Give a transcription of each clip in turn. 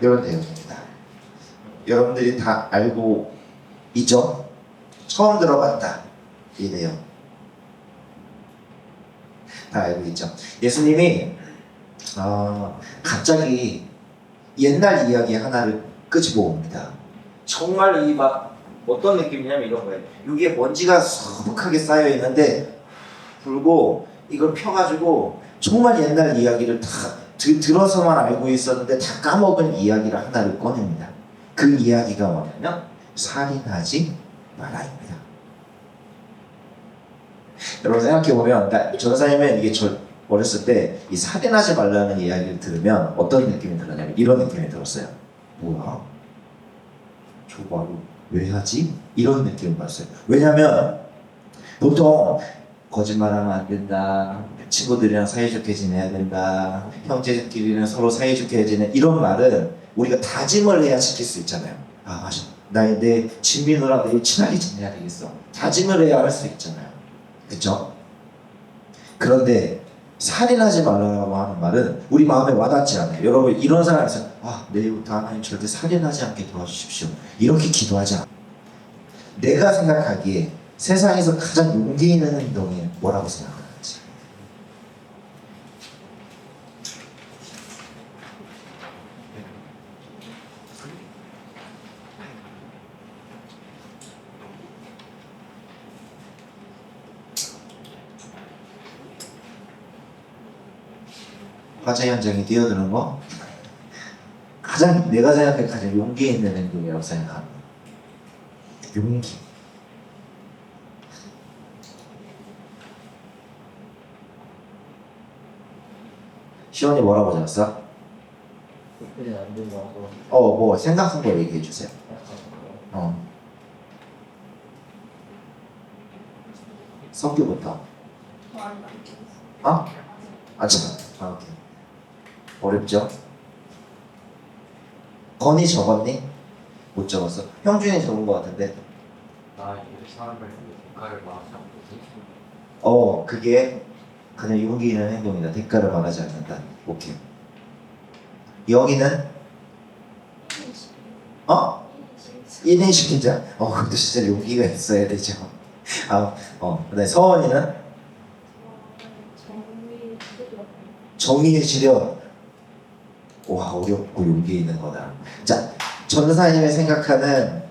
이런 내용입니다. 여러분들이 다 알고 있죠? 처음 들어봤다 이 내용 다 알고 있죠? 예수님이 갑자기 옛날 이야기 하나를 끄집어 옵니다. 정말 이 막 어떤 느낌이냐면 이런 거예요. 여기에 먼지가 수북하게 쌓여 있는데 불고 이걸 펴가지고 정말 옛날 이야기를 다 들어서만 알고 있었는데 다 까먹은 이야기를 하나를 꺼냅니다. 그 이야기가 뭐냐면 살인하지 마라입니다. 여러분 생각해보면 전사님은 이게 저 어렸을 때 이 살인하지 말라는 이야기를 들으면 어떤 느낌이 들었냐면 이런 느낌이 들었어요. 뭐야? 저 말로 왜 하지? 이런 느낌을 받았어요. 왜냐면 보통 거짓말하면 안 된다, 친구들이랑 사이좋게 지내야 된다, 형제끼리는 서로 사이좋게 지내, 이런 말은 우리가 다짐을 해야 지킬 수 있잖아요. 아 맞아, 내 진민우랑 내일 친하게 지내야 되겠어, 다짐을 해야 할 수 있잖아요. 그쵸? 그런데 살인하지 말라고 하는 말은 우리 마음에 와닿지 않아요. 여러분 이런 사람이 있어요. 내일부터 하나님 절대 살인하지 않게 도와주십시오, 이렇게 기도하지 않아요. 내가 생각하기에 세상에서 가장 용기 있는 행동이 뭐라고 생각하는지. 화재 현장에 뛰어드는 거 가장 내가 생각해 가장 용기 있는 행동이라고 생각합니다. 용기. 시원이 뭐라고 적었어? 뭐 생각한 거 얘기해 주세요. 성규부터. 오케이. 어렵죠? 건이 적었니? 못 적었어? 형준이 적은 거 같은데. 이 사람을 대가를 말하지 않거든. 그게 그냥 용기 있는 행동이다. 대가를 말하지 않는다. 오케이. 영희는? 1인 시키자. 그것도 진짜 용기가 있어야 되죠. 네, 서원이는? 정의의 지력. 와, 어렵고 용기 있는 거다. 자, 전사님이 생각하는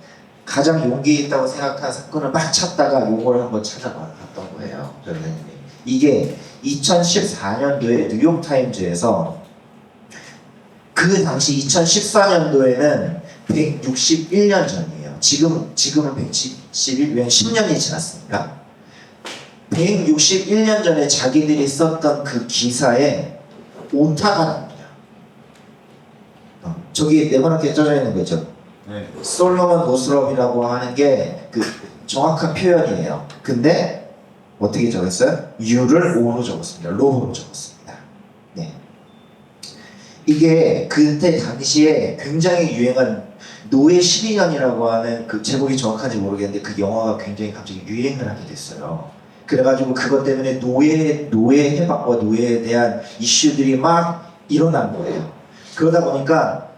가장 용기 있다고 생각하는 사건을 막 찾다가 요걸 한번 찾아봤던 거예요. 전사님이. 이게 2014년도에 뉴욕타임즈에서 그 당시 2014년도에는 161년 전이에요. 지금은 111, 왜 10년이 지났으니까. 161년 전에 자기들이 썼던 그 기사에 오타가 납니다. 저기 네모나게 써져 있는 거 있죠? 네. 솔로몬 노스럽이라고 하는 게 그 정확한 표현이에요. 근데 어떻게 적었어요? U를 O로 적었습니다. 로로 적었습니다. 네. 이게 그때 당시에 굉장히 유행한 노예 12년이라고 하는 그 제목이 정확한지 모르겠는데 그 영화가 굉장히 갑자기 유행을 하게 됐어요. 그래가지고 그것 때문에 노예 해방과 노예에 대한 이슈들이 막 일어난 거예요. 그러다 보니까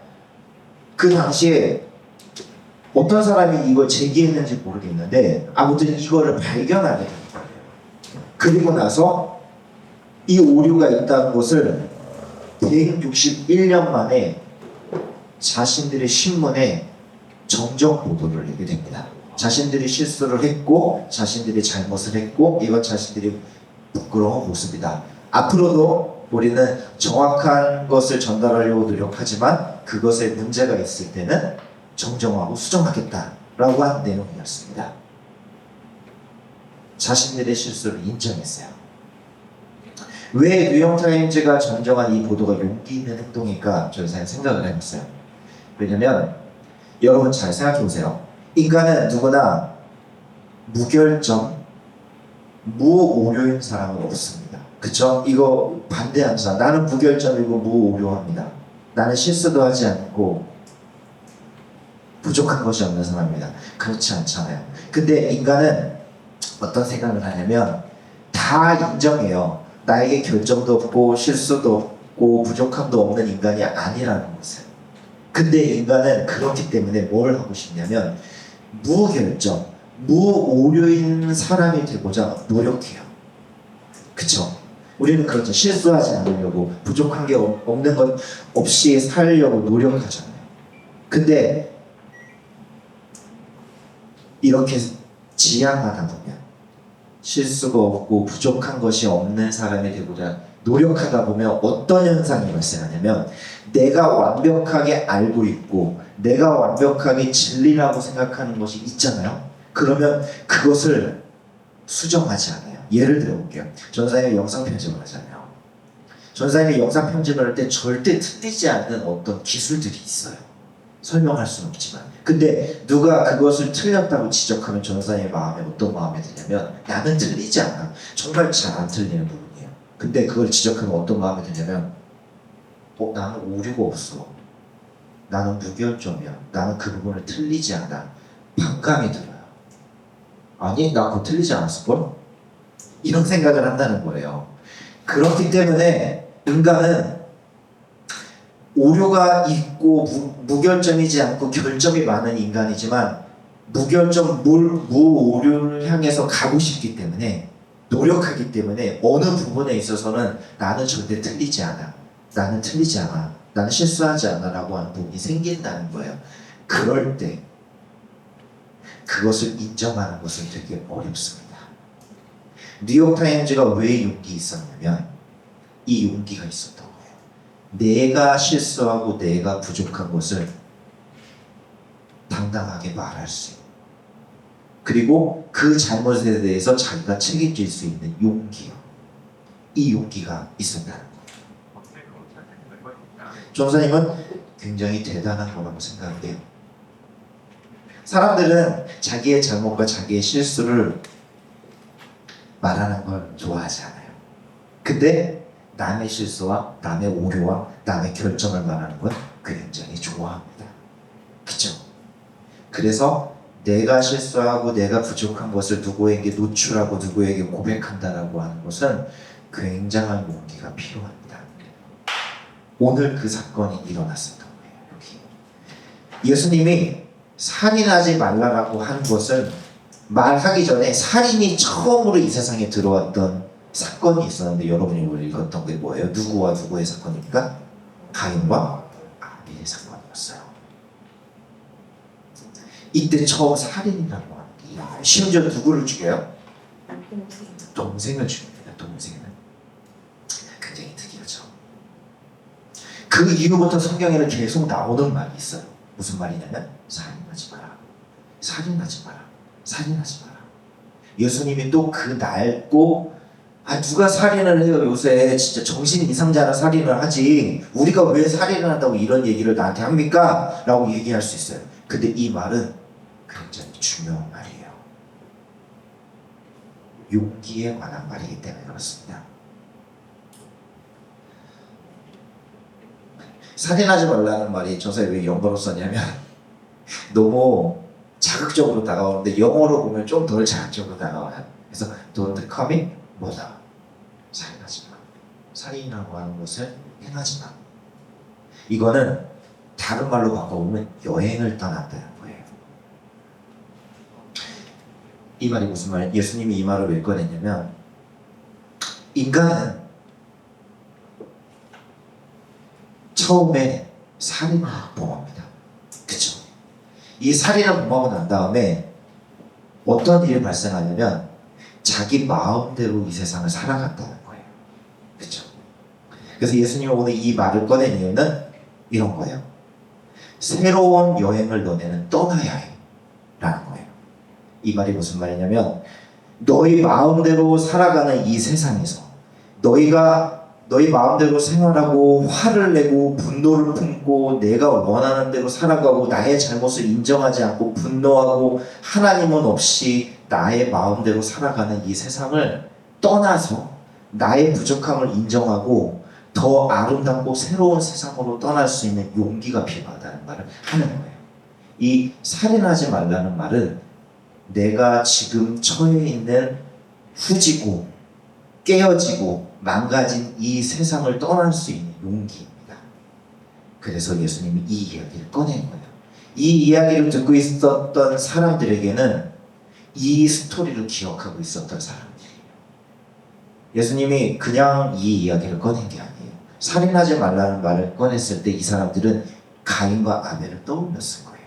그 당시에 어떤 사람이 이걸 제기했는지 모르겠는데 아무튼 이거를 발견하게 된 거예요. 그리고 나서 이 오류가 있다는 것을 161년 만에 자신들의 신문에 정정 보도를 하게 됩니다. 자신들이 실수를 했고 자신들이 잘못을 했고 이건 자신들이 부끄러운 모습이다. 앞으로도 우리는 정확한 것을 전달하려고 노력하지만 그것에 문제가 있을 때는 정정하고 수정하겠다라고 한 내용이었습니다. 자신들의 실수를 인정했어요. 왜 뉴욕타임즈가 정정한 이 보도가 용기 있는 행동일까 저는 생각을 해봤어요. 왜냐면 여러분 잘 생각해보세요. 인간은 누구나 무결점, 무오류인 사람은 없습니다. 그쵸? 이거 반대하는 사람, 나는 무결점이고 무오류합니다. 나는 실수도 하지 않고 부족한 것이 없는 사람입니다. 그렇지 않잖아요. 근데 인간은 어떤 생각을 하냐면 다 인정해요. 나에게 결점도 없고 실수도 없고 부족함도 없는 인간이 아니라는 것을. 근데 인간은 그렇기 때문에 뭘 하고 싶냐면 무결점, 무오류인 사람이 되고자 노력해요. 그쵸? 우리는 그렇죠. 실수하지 않으려고, 부족한 게 없는 것 없이 살려고 노력하잖아요. 근데 이렇게 지향하다 보면, 실수가 없고 부족한 것이 없는 사람이 되고자 노력하다 보면 어떤 현상이 발생하냐면, 내가 완벽하게 알고 있고 내가 완벽하게 진리라고 생각하는 것이 있잖아요. 그러면 그것을 수정하지 않아요. 예를 들어 볼게요. 전사님이 영상 편집을 하잖아요. 전사님이 영상 편집을 할 때 절대 틀리지 않는 어떤 기술들이 있어요. 설명할 수는 없지만. 근데 누가 그것을 틀렸다고 지적하면 전사님의 마음에 어떤 마음이 드냐면, 나는 틀리지 않아. 정말 잘 안 틀리는 부분이에요. 근데 그걸 지적하면 어떤 마음이 드냐면, 나는 오류가 없어. 나는 무결점이야. 나는 그 부분을 틀리지 않아. 반감이 들어요. 아니, 나 그거 틀리지 않았을걸? 이런 생각을 한다는 거예요. 그렇기 때문에 인간은 오류가 있고 무결점이지 않고 결점이 많은 인간이지만, 무결점, 무오류를 향해서 가고 싶기 때문에, 노력하기 때문에 어느 부분에 있어서는 나는 절대 틀리지 않아. 나는 틀리지 않아. 나는 실수하지 않아 라고 하는 부분이 생긴다는 거예요. 그럴 때 그것을 인정하는 것은 되게 어렵습니다. 뉴욕타임즈가 왜 용기 있었냐면, 이 용기가 있었던 거예요. 내가 실수하고 내가 부족한 것을 당당하게 말할 수 있는, 그리고 그 잘못에 대해서 자기가 책임질 수 있는 용기요. 이 용기가 있었다는 거예요. 전사님은 굉장히 대단한 거라고 생각해요. 사람들은 자기의 잘못과 자기의 실수를 말하는 걸 좋아하지 않아요. 근데 남의 실수와 남의 오류와 남의 결점을 말하는 건 굉장히 좋아합니다. 그쵸? 그래서 내가 실수하고 내가 부족한 것을 누구에게 노출하고 누구에게 고백한다라고 하는 것은 굉장한 용기가 필요합니다. 오늘 그 사건이 일어났었던 거예요. 여기 예수님이 살인하지 말라라고 한 것은, 말하기 전에 살인이 처음으로 이 세상에 들어왔던 사건이 있었는데, 여러분이 오늘 읽었던 게 뭐예요? 누구와 누구의 사건입니까? 가인과 아벨의 사건이었어요. 이때 처음 살인이라고 합니다. 심지어 누구를 죽여요? 동생을 죽입니다. 동생을. 굉장히 특이하죠. 그 이후부터 성경에는 계속 나오는 말이 있어요. 무슨 말이냐면, 살인하지 마라. 살인하지 마라. 살인하지 마라. 예수님이 또 그 낡고, 누가 살인을 해요? 요새 진짜 정신 이상자나 살인을 하지. 우리가 왜 살인을 한다고 이런 얘기를 나한테 합니까? 라고 얘기할 수 있어요. 근데 이 말은 굉장히 중요한 말이에요. 용기에 관한 말이기 때문에 그렇습니다. 살인하지 말라는 말이 전사에 왜 영어로 썼냐면, 너무 자극적으로 다가오는데 영어로 보면 좀 덜 자극적으로 다가와요. 그래서 don't commit murder. 살인하지 마. 살인이라고 하는 것을 행하지 마. 이거는 다른 말로 바꿔보면 여행을 떠났다는 거예요. 이 말이 무슨 말이에요? 예수님이 이 말을 왜 꺼냈냐면, 인간은 처음에 살인을 범합니다. 그쵸? 이 살인을 범하고 난 다음에 어떤 일이 발생하냐면, 자기 마음대로 이 세상을 살아간다는 거예요. 그쵸? 그래서 예수님이 오늘 이 말을 꺼낸 이유는 이런 거예요. 새로운 여행을 너네는 떠나야 해 라는 거예요. 이 말이 무슨 말이냐면, 너희 마음대로 살아가는 이 세상에서 너희가 너희 마음대로 생활하고 화를 내고 분노를 품고 내가 원하는 대로 살아가고 나의 잘못을 인정하지 않고 분노하고 하나님은 없이 나의 마음대로 살아가는 이 세상을 떠나서 나의 부족함을 인정하고 더 아름답고 새로운 세상으로 떠날 수 있는 용기가 필요하다는 말을 하는 거예요. 이 살인하지 말라는 말은 내가 지금 처해 있는 후지고 깨어지고 망가진 이 세상을 떠날 수 있는 용기입니다. 그래서 예수님이 이 이야기를 꺼낸 거예요. 이 이야기를 듣고 있었던 사람들에게는 이 스토리를 기억하고 있었던 사람들이에요. 예수님이 그냥 이 이야기를 꺼낸 게 아니에요. 살인하지 말라는 말을 꺼냈을 때 이 사람들은 가인과 아벨을 떠올렸을 거예요.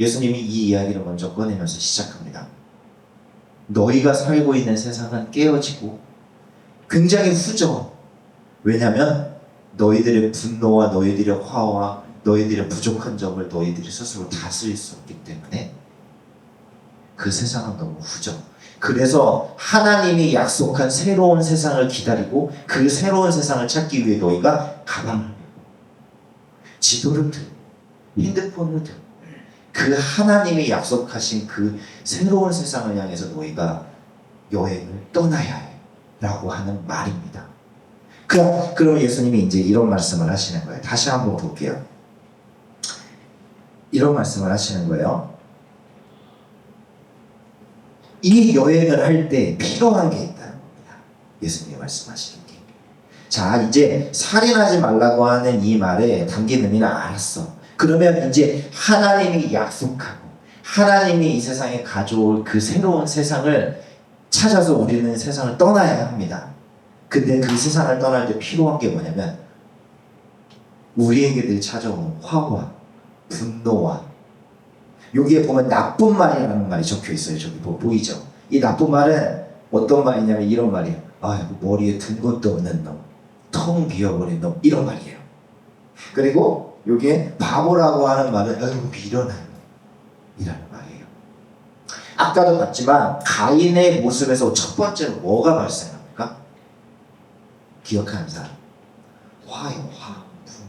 예수님이 이 이야기를 먼저 꺼내면서 시작합니다. 너희가 살고 있는 세상은 깨어지고 굉장히 후져. 왜냐하면 너희들의 분노와 너희들의 화와 너희들의 부족한 점을 너희들이 스스로 다스릴 수 없기 때문에 그 세상은 너무 후져. 그래서 하나님이 약속한 새로운 세상을 기다리고 그 새로운 세상을 찾기 위해 너희가 가방을 메고 지도를 들고 핸드폰을 들고 그 하나님이 약속하신 그 새로운 세상을 향해서 너희가 여행을 떠나야 해 라고 하는 말입니다. 그럼 예수님이 이제 이런 말씀을 하시는 거예요. 다시 한번 볼게요. 이런 말씀을 하시는 거예요. 이 여행을 할 때 필요한 게 있다는 겁니다. 예수님이 말씀하시는 게. 자, 이제 살인하지 말라고 하는 이 말에 담긴 의미는 알았어. 그러면 이제 하나님이 약속하고 하나님이 이 세상에 가져올 그 새로운 세상을 찾아서 우리는 세상을 떠나야 합니다. 근데 그 세상을 떠날 때 필요한 게 뭐냐면 우리에게 늘 찾아오는 화와 분노와 여기에 보면 나쁜 말이라는 말이 적혀 있어요. 저기 보이죠? 이 나쁜 말은 어떤 말이냐면 이런 말이에요. 아이고 머리에 든 것도 없는 놈, 텅 비어버린 놈, 이런 말이에요. 그리고 여기에 바보라고 하는 말은 아이고 미련한 놈이라는 말이에요. 아까도 봤지만 가인의 모습에서 첫 번째로 뭐가 발생합니까? 기억하는 사람. 화예요. 화. 분노.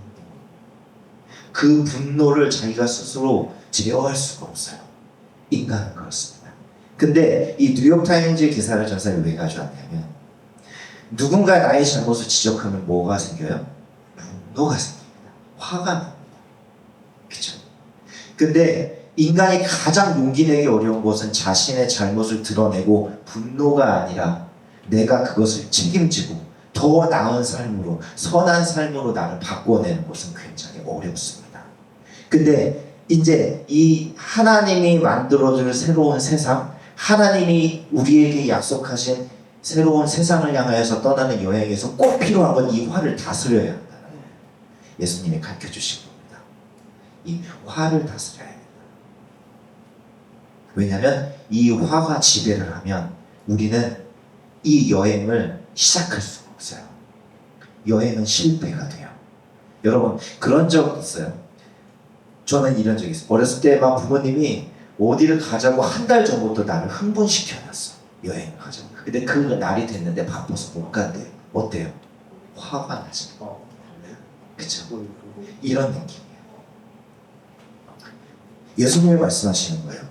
그 분노를 자기가 스스로 제어할 수가 없어요. 인간은 그렇습니다. 근데 이 뉴욕타임즈 기사를 전사를 왜 가져왔냐면 누군가 나의 잘못을 지적하면 뭐가 생겨요? 분노가 생깁니다. 화가 납니다. 그쵸? 근데 인간이 가장 용기 내기 어려운 것은 자신의 잘못을 드러내고 분노가 아니라 내가 그것을 책임지고 더 나은 삶으로, 선한 삶으로 나를 바꿔내는 것은 굉장히 어렵습니다. 근데 이제 이 하나님이 만들어줄 새로운 세상, 하나님이 우리에게 약속하신 새로운 세상을 향하여서 떠나는 여행에서 꼭 필요한 건 이 화를 다스려야 한다는 거예요. 예수님이 가르쳐 주신 겁니다. 이 화를 다스려야 합니다. 왜냐하면 이 화가 지배를 하면 우리는 이 여행을 시작할 수가 없어요. 여행은 실패가 돼요. 여러분 그런 적 있어요? 저는 이런 적이 있어요. 어렸을 때 막 부모님이 어디를 가자고 한 달 전부터 나를 흥분시켜놨어. 여행을 가자고. 근데 그 날이 됐는데 바빠서 못 간대. 어때요? 화가 나지. 그쵸? 이런 느낌이에요. 예수님이 말씀하시는 거예요.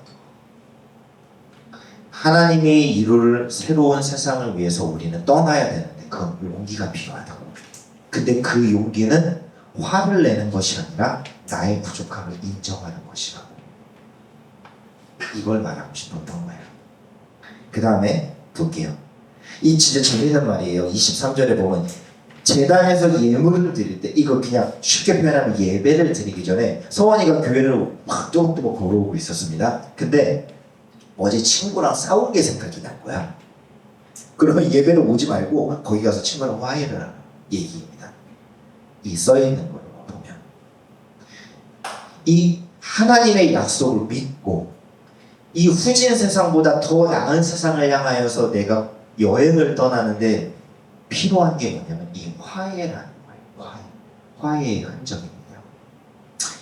하나님이 이룰 새로운 세상을 위해서 우리는 떠나야 되는데 그건 용기가 필요하다고. 근데 그 용기는 화를 내는 것이 아니라 나의 부족함을 인정하는 것이라고. 이걸 말하고 싶었던 거예요. 그 다음에 볼게요. 이 진짜 재밌는 말이에요. 23절에 보면 제단에서 예물을 드릴 때 이거 그냥 쉽게 표현하면 예배를 드리기 전에 서원이가 교회를 막 또박또박 걸어오고 있었습니다. 근데 어제 친구랑 싸운 게 생각이 난 거야. 그러면 예배를 오지 말고 거기 가서 친구랑 화해를 하는 얘기입니다. 이 써있는 걸로 보면 이 하나님의 약속을 믿고 이 후진 세상보다 더 나은 세상을 향하여서 내가 여행을 떠나는데 필요한 게 뭐냐면 이 화해라는 거예요. 화해의 흔적입니다.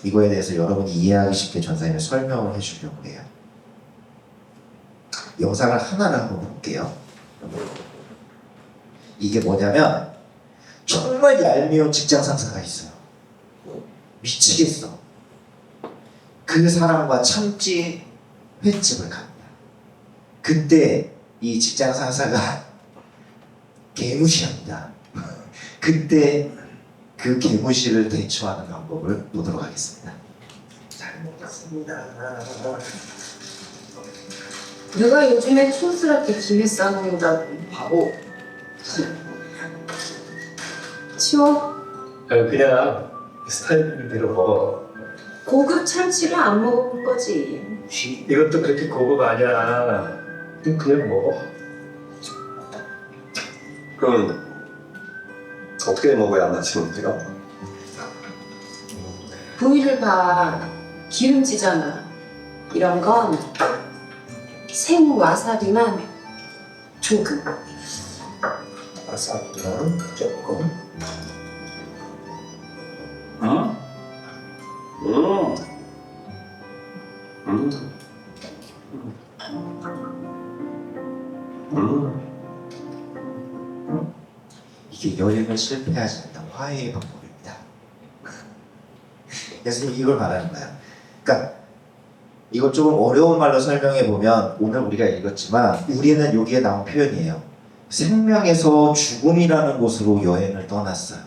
이거에 대해서 여러분이 이해하기 쉽게 전사님이 설명을 해주려고 해요. 영상을 하나를 한번 볼게요. 이게 뭐냐면 정말 얄미운 직장 상사가 있어요. 미치겠어. 그 사람과 참지 횟집을 갑니다. 그때 이 직장 상사가 개무시합니다. 그때 그 개무시를 대처하는 방법을 보도록 하겠습니다. 잘 먹겠습니다. 누가 요즘에 촌스럽게 김에 싸놓는다 바보. 치워? 그냥 스타일대로 먹어. 고급 참치를 안 먹어본 거지. 이것도 그렇게 고급 아니야. 그냥 먹어. 그럼 어떻게 먹어야 맛있는데요? 부위를 봐. 기름지잖아. 이런 건 생 와사비만 조금. 와사비랑 조금. 응? 이게 여행을 실패하지 않는 화해의 방법입니다. 예수님 이걸 말하는 거야. 그러니까 이걸 조금 어려운 말로 설명해 보면 오늘 우리가 읽었지만 우리는 여기에 나온 표현이에요. 생명에서 죽음이라는 곳으로 여행을 떠났어요.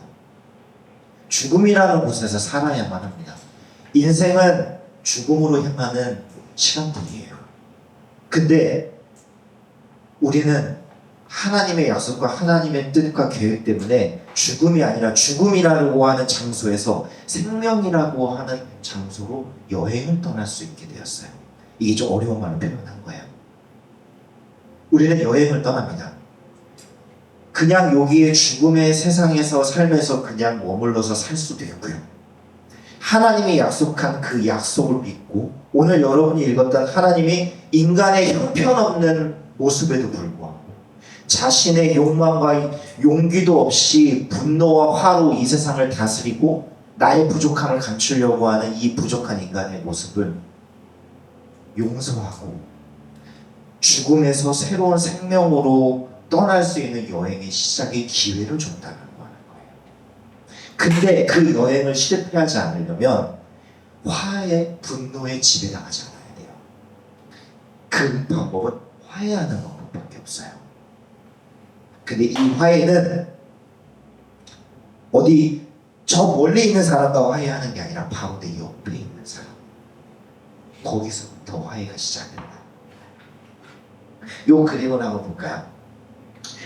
죽음이라는 곳에서 살아야만 합니다. 인생은 죽음으로 향하는 시간들이에요. 근데 우리는 하나님의 약속과 하나님의 뜻과 계획 때문에 죽음이 아니라 죽음이라고 하는 장소에서 생명이라고 하는 장소로 여행을 떠날 수 있게 되었어요. 이게 좀 어려운 말로 표현한 거예요. 우리는 여행을 떠납니다. 그냥 여기에 죽음의 세상에서 삶에서 그냥 머물러서 살 수도 있고요. 하나님이 약속한 그 약속을 믿고 오늘 여러분이 읽었던 하나님이 인간의 형편없는 모습에도 불구하고 자신의 욕망과 용기도 없이 분노와 화로 이 세상을 다스리고 나의 부족함을 감추려고 하는 이 부족한 인간의 모습을 용서하고 죽음에서 새로운 생명으로 떠날 수 있는 여행의 시작의 기회를 줬다는 거예요. 근데 그 여행을 실패하지 않으려면 화의 분노의 지배 당하지 않아야 돼요. 그 방법은 화해하는 방법밖에 없어요. 근데 이 화해는 어디 저 멀리 있는 사람과 화해하는 게 아니라 바로 내 옆에 있는 사람, 거기서부터 화해가 시작된다. 요 그림을 한번 볼까요?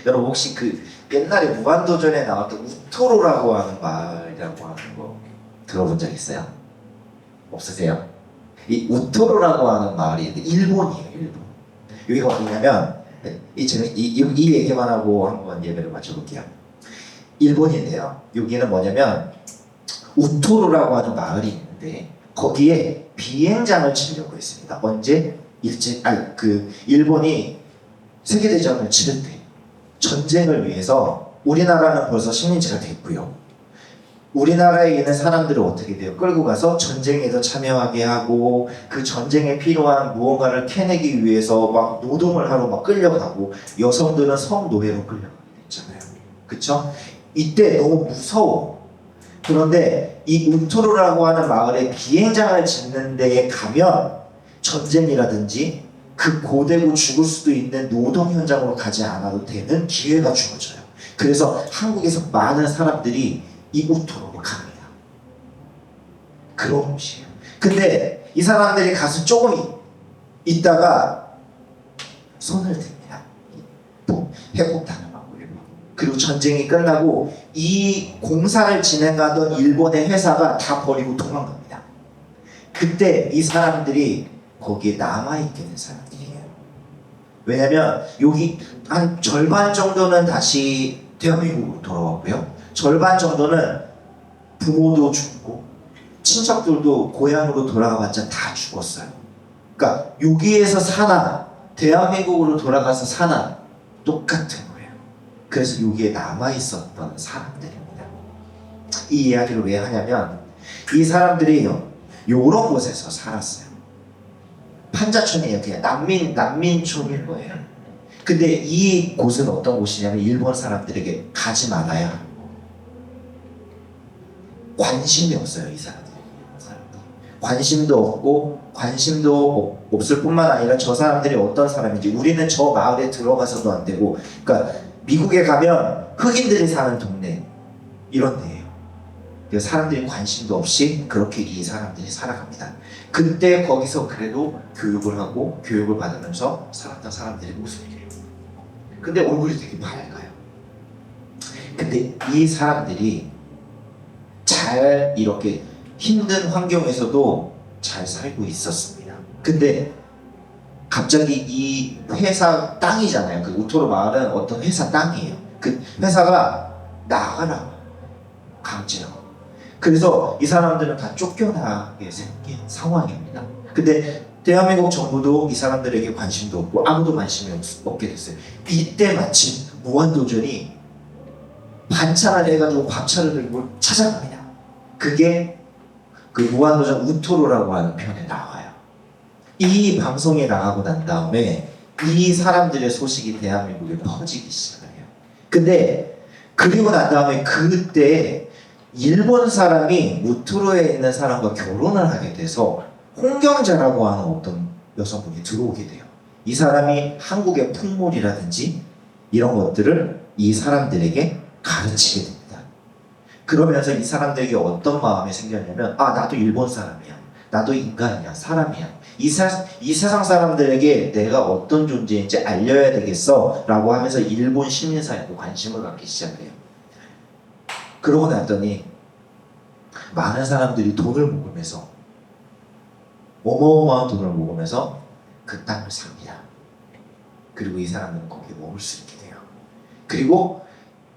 여러분 혹시 그 옛날에 무한도전에 나왔던 우토로라고 하는 마을이라고 하는 거 들어본 적 있어요? 없으세요? 이 우토로라고 하는 마을이 일본이에요. 일본. 여기가 어디냐면 이 얘기만 하고 한번 예배를 마쳐볼게요. 일본인데요. 여기는 뭐냐면 우토로라고 하는 마을이 있는데 거기에 비행장을 치려고 했습니다. 언제? 일본이 세계대전을 치를 때 전쟁을 위해서 우리나라는 벌써 식민지가 됐고요. 우리나라에 있는 사람들을 어떻게 돼요? 끌고 가서 전쟁에도 참여하게 하고 그 전쟁에 필요한 무언가를 캐내기 위해서 막 노동을 하러 막 끌려가고 여성들은 성노예로 끌려가게 됐잖아요. 그쵸? 이때 너무 무서워. 그런데 이 운토로라고 하는 마을에 비행장을 짓는 데에 가면 전쟁이라든지 그 고되고 죽을 수도 있는 노동 현장으로 가지 않아도 되는 기회가 주어져요. 그래서 한국에서 많은 사람들이 이 우토로로 갑니다. 그런 곳이에요. 근데 이 사람들이 가서 조금 있다가 손을 댑니다. 회복당하고 그리고 전쟁이 끝나고 이 공사를 진행하던 일본의 회사가 다 버리고 도망갑니다. 그때 이 사람들이 거기에 남아있게 된 사람들이에요. 왜냐면 여기 한 절반 정도는 다시 대한민국으로 돌아왔고요. 절반 정도는 부모도 죽고 친척들도 고향으로 돌아가봤자 다 죽었어요. 그러니까 여기에서 사나 대한민국으로 돌아가서 사나 똑같은 거예요. 그래서 여기에 남아있었던 사람들입니다. 이 이야기를 왜 하냐면 이 사람들이 요런 곳에서 살았어요. 판자촌이에요. 그냥 난민촌인 거예요. 근데 이 곳은 어떤 곳이냐면 일본 사람들에게 가지 말아야 하는 거. 관심이 없어요. 이 사람들이. 관심도 없고 관심도 없을 뿐만 아니라 저 사람들이 어떤 사람인지 우리는 저 마을에 들어가서도 안 되고, 그러니까 미국에 가면 흑인들이 사는 동네 이런 데예요. 그래서 사람들이 관심도 없이 그렇게 이 사람들이 살아갑니다. 그때 거기서 그래도 교육을 하고 교육을 받으면서 살았던 사람들의 모습이에요. 근데 얼굴이 되게 밝아요. 근데 이 사람들이 잘 이렇게 힘든 환경에서도 잘 살고 있었습니다. 근데 갑자기 이 회사 땅이잖아요. 그 우토로 마을은 어떤 회사 땅이에요. 그 회사가 나가라 강제로. 그래서 이 사람들은 다 쫓겨나게 생긴 상황입니다. 근데 대한민국 정부도 이 사람들에게 관심도 없고 아무도 관심이 없게 됐어요. 이때 마침 무한도전이 반차를 해가지고 밥차를 들고 찾아갑니다. 그게 그 무한도전 우토로라고 하는 편에 나와요. 이 방송에 나가고 난 다음에 이 사람들의 소식이 대한민국에 퍼지기 시작해요. 근데 그리고 난 다음에 그때 일본 사람이 우토로에 있는 사람과 결혼을 하게 돼서 홍경자라고 하는 어떤 여성분이 들어오게 돼요. 이 사람이 한국의 풍물이라든지 이런 것들을 이 사람들에게 가르치게 됩니다. 그러면서 이 사람들에게 어떤 마음이 생겼냐면 나도 일본 사람이야. 나도 인간이야. 사람이야. 이 세상 사람들에게 내가 어떤 존재인지 알려야 되겠어 라고 하면서 일본 시민사회도 관심을 갖기 시작해요. 그러고 났더니 많은 사람들이 돈을 모으면서 어마어마한 돈을 모으면서 그 땅을 삽니다. 그리고 이 사람은 거기에 머물 수 있게 돼요. 그리고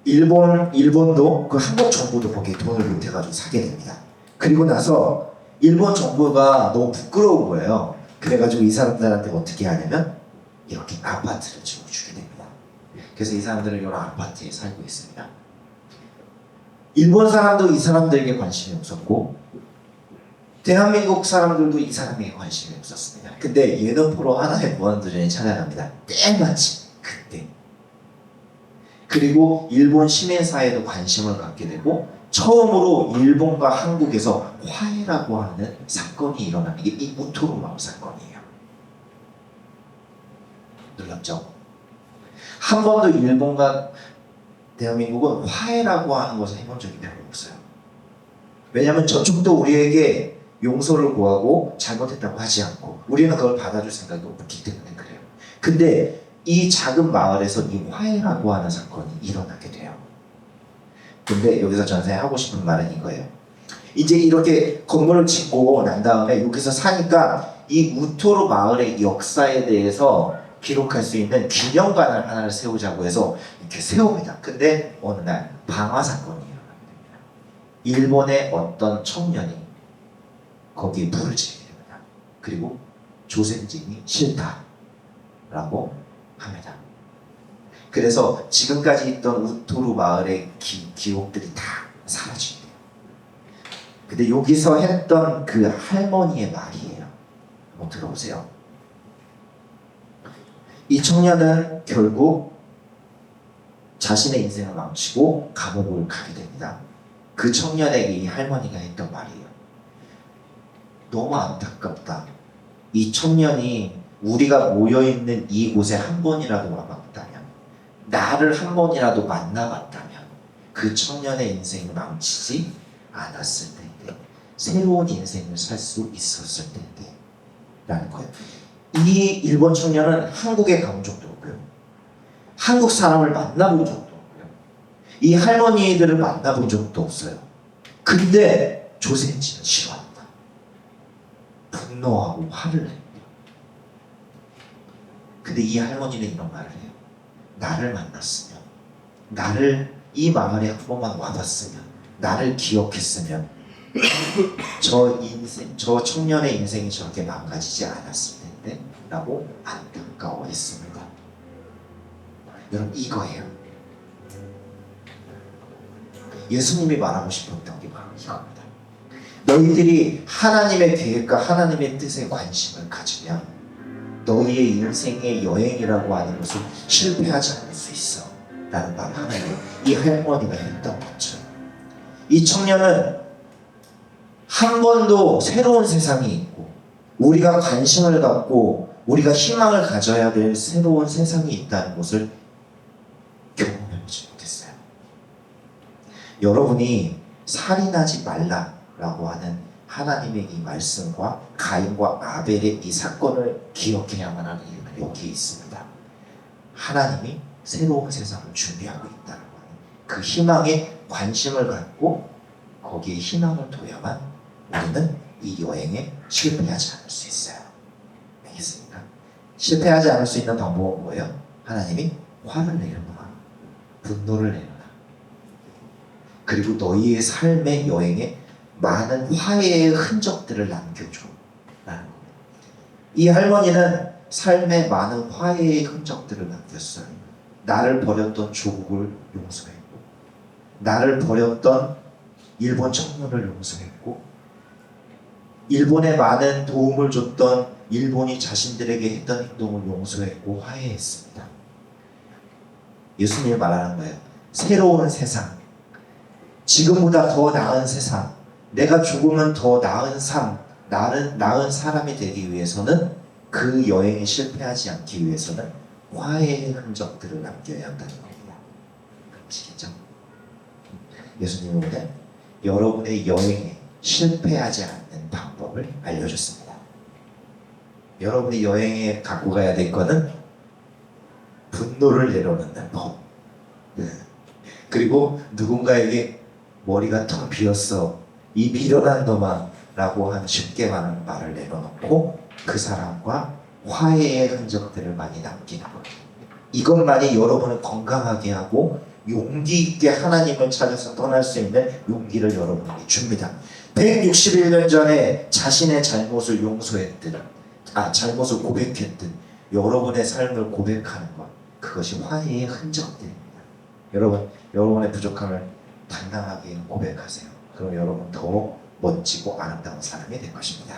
일본도 그 한국 정부도 거기에 돈을 보태가지고 사게 됩니다. 그리고 나서 일본 정부가 너무 부끄러운 거예요. 그래가지고 이 사람들한테 어떻게 하냐면 이렇게 아파트를 지어주게 됩니다. 그래서 이 사람들은 이런 아파트에 살고 있습니다. 일본 사람도 이 사람들에게 관심이 없었고 대한민국 사람들도 이 사람에게 관심이 없었습니다. 근데 예능프로 하나의 무한도전이 찾아갑니다. 때마침 그때. 그리고 일본 시민사회도 관심을 갖게 되고 처음으로 일본과 한국에서 화해라고 하는 사건이 일어나는 게 이 우토로 마을 사건이에요. 놀랍죠? 한 번도 일본과 대한민국은 화해라고 하는 것을 해본 적이 별로 없어요. 왜냐하면 저쪽도 우리에게 용서를 구하고 잘못했다고 하지 않고 우리는 그걸 받아줄 생각이 없기 때문에 그래요. 근데 이 작은 마을에서 이 화해라고 하는 사건이 일어나게 돼요. 근데 여기서 전사에 하고 싶은 말은 이거예요. 이제 이렇게 건물을 짓고 난 다음에 여기서 사니까 이 우토로 마을의 역사에 대해서 기록할 수 있는 기념관을 하나를 세우자고 해서 이렇게 세웁니다. 근데 어느 날 방화 사건이 일어납니다. 일본의 어떤 청년이 거기에 불을 지르게 됩니다. 그리고 조센진이 싫다라고 합니다. 그래서 지금까지 있던 우토로 마을의 기록들이 다 사라집니다. 근데 여기서 했던 그 할머니의 말이에요. 한번 들어보세요. 이 청년은 결국 자신의 인생을 망치고 감옥을 가게 됩니다. 그 청년에게 이 할머니가 했던 말이에요. 너무 안타깝다. 이 청년이 우리가 모여있는 이곳에 한 번이라도 와봤다면, 나를 한 번이라도 만나봤다면 그 청년의 인생을 망치지 않았을 텐데, 새로운 인생을 살 수 있었을 텐데 라는 거예요. 이 일본 청년은 한국에 가본 적도 없고요, 한국 사람을 만나본 적도 없고요, 이 할머니들을 만나본 적도 없어요. 근데 조센치는 싫어합니다. 분노하고 화를 냅니다. 근데 이 할머니는 이런 말을 해요. 나를 만났으면, 나를 이 마을에 한 번만 와봤으면, 나를 기억했으면 저 청년의 인생이 저렇게 망가지지 않았을 텐데 라고 안타까워했습니다. 여러분, 이거예요. 예수님이 말하고 싶었던 게 바로 이겁니다. 너희들이 하나님의 계획과 하나님의 뜻에 관심을 가지면 너희의 인생의 여행이라고 하는 것을 실패하지 않을 수 있어 라는 말 하나를 이 할머니가 했던 것처럼, 이 청년은 한 번도 새로운 세상이 있고 우리가 관심을 갖고 우리가 희망을 가져야 될 새로운 세상이 있다는 것을 경험해보지 못했어요. 여러분이 살인하지 말라라고 하는 하나님의 이 말씀과 가인과 아벨의 이 사건을 기억해야만 하는 이유는 여기에 있습니다. 하나님이 새로운 세상을 준비하고 있다는 그 희망에 관심을 갖고 거기에 희망을 둬야만 우리는 이 여행에 실패하지 않을 수 있어요. 알겠습니까? 실패하지 않을 수 있는 방법은 뭐예요? 하나님이 화를 내려놔, 분노를 내려놔. 그리고 너희의 삶의 여행에 많은 화해의 흔적들을 남겨줘 라는 겁니다. 이 할머니는 삶에 많은 화해의 흔적들을 남겼어요. 나를 버렸던 조국을 용서했고, 나를 버렸던 일본 청년을 용서했고, 일본에 많은 도움을 줬던 일본이 자신들에게 했던 행동을 용서했고 화해했습니다. 예수님이 말하는 거예요. 새로운 세상, 지금보다 더 나은 세상, 내가 조금은 더 나은 삶, 나은 사람이 되기 위해서는, 그 여행에 실패하지 않기 위해서는 화해의 흔적들을 남겨야 한다는 겁니다. 아시겠죠? 예수님은 오늘 여러분의 여행에 실패하지 않는 방법을 알려줬습니다. 여러분이 여행에 갖고 가야 될 거는 분노를 내려놓는 법. 그리고 누군가에게 머리가 텅 비었어, 이 미련한 놈아 라고 하는 쉽게 말하는 말을 내려놓고 그 사람과 화해의 흔적들을 많이 남기는 거예요. 이것만이 여러분을 건강하게 하고 용기 있게 하나님을 찾아서 떠날 수 있는 용기를 여러분에게 줍니다. 161년 전에 자신의 잘못을 용서했든, 잘못을 고백했든, 여러분의 삶을 고백하는 것, 그것이 화해의 흔적들입니다. 여러분, 여러분의 부족함을 당당하게 고백하세요. 그럼 여러분 더 멋지고 아름다운 사람이 될 것입니다.